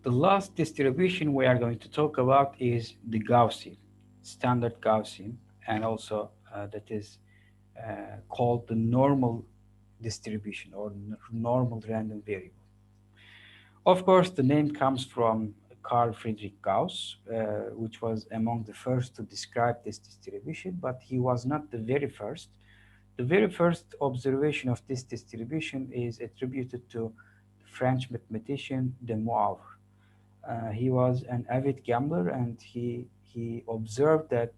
The last distribution we are going to talk about is the Gaussian, standard Gaussian, and also that is called the normal distribution or normal random variable. Of course, the name comes from Carl Friedrich Gauss, which was among the first to describe this distribution, but he was not the very first. The very first observation of this distribution is attributed to French mathematician de Moivre. He was an avid gambler, and he observed that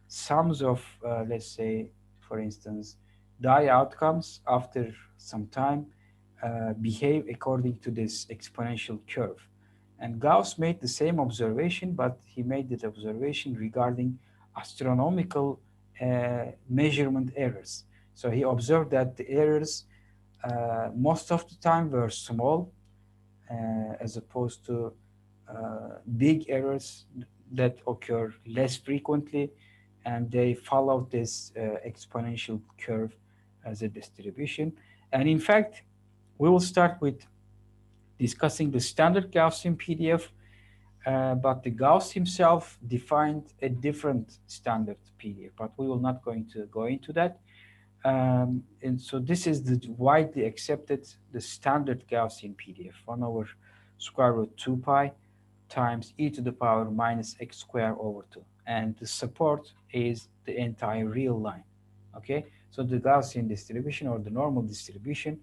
sums of let's say, for instance, die outcomes after some time behave according to this exponential curve. And Gauss made the same observation, but he made that observation regarding astronomical measurement errors. So he observed that the errors most of the time were small, as opposed to big errors that occur less frequently, and they follow this exponential curve as a distribution. And in fact, we will start with discussing the standard Gaussian PDF, but the Gauss himself defined a different standard PDF, but we will not going to go into that. And so this is the widely accepted, the standard Gaussian PDF, 1 over square root 2 pi times e to the power minus x squared over 2. And the support is the entire real line. Okay, so the Gaussian distribution or the normal distribution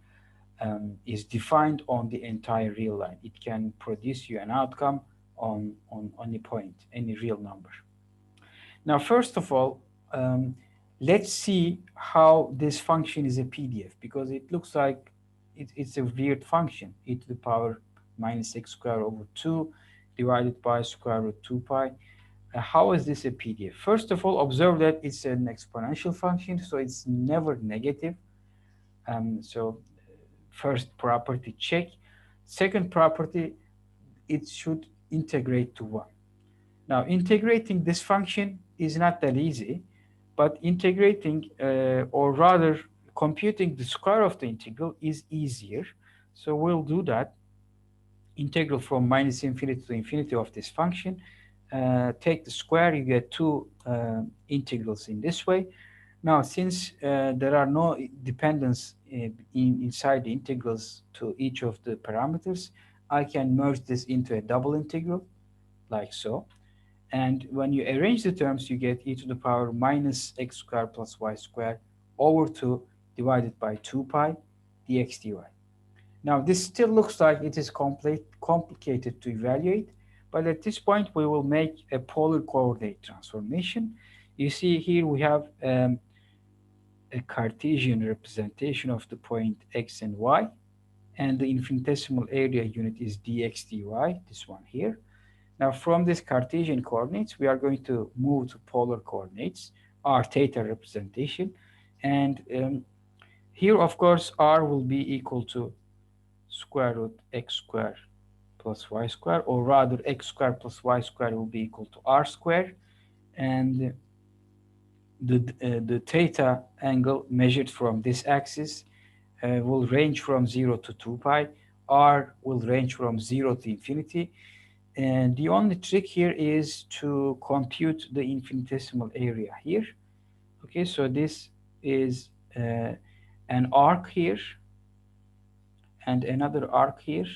is defined on the entire real line. It can produce you an outcome on any point, any real number. Now, first of all, let's see how this function is a PDF, because it looks like it's a weird function, e to the power minus x squared over 2 divided by square root 2 pi. How is this a PDF? First of all, observe that it's an exponential function, so it's never negative. So first property, check. Second property, it should integrate to 1. Now, integrating this function is not that easy, but integrating, or rather computing the square of the integral is easier. So we'll do that. Integral from minus infinity to infinity of this function. Take the square, you get two integrals in this way. Now, since there are no dependence inside the integrals to each of the parameters, I can merge this into a double integral, like so. And when you arrange the terms, you get e to the power minus x squared plus y squared over 2 divided by 2 pi dx dy. Now, this still looks like it is complicated to evaluate, but at this point, we will make a polar coordinate transformation. You see here we have a Cartesian representation of the point x and y, and the infinitesimal area unit is dx dy, this one here. Now, from this Cartesian coordinates, we are going to move to polar coordinates, r theta representation. And here, of course, r will be equal to square root x squared plus y squared, or rather x squared plus y squared will be equal to r squared. And the theta angle measured from this axis will range from 0 to 2 pi. R will range from 0 to infinity. And the only trick here is to compute the infinitesimal area here. Okay, so this is an arc here and another arc here.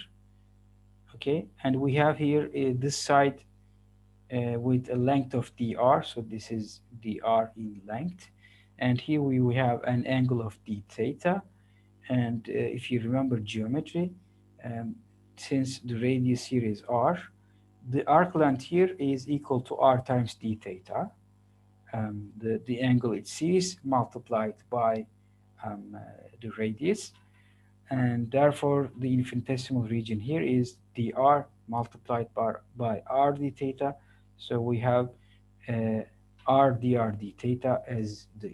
Okay, and we have here this side with a length of dr, so this is dr in length, and here we have an angle of d theta. And if you remember geometry, since the radius here is r, the arc length here is equal to r times d theta, the angle it sees multiplied by the radius, and therefore the infinitesimal region here is dr multiplied by r d theta. So we have r dr d theta as the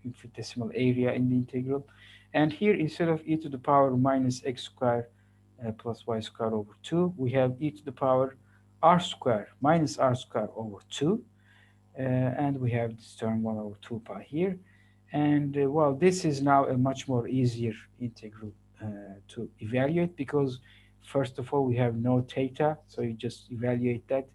infinitesimal area in the integral. And here, instead of e to the power minus x squared plus y squared over 2, we have e to the power r squared minus r squared over 2. And we have this term 1 over 2 pi here. And well, this is now a much more easier integral to evaluate, because first of all, we have no theta, so you just evaluate that,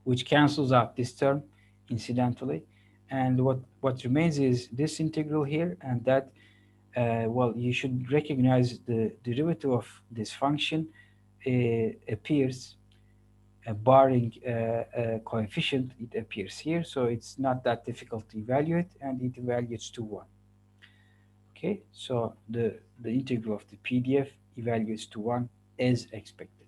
which cancels out this term incidentally. And what remains is this integral here, and that, well, you should recognize the derivative of this function appears, barring a coefficient, it appears here. So it's not that difficult to evaluate, and it evaluates to 1. Okay, so the integral of the PDF evaluates to 1 as expected.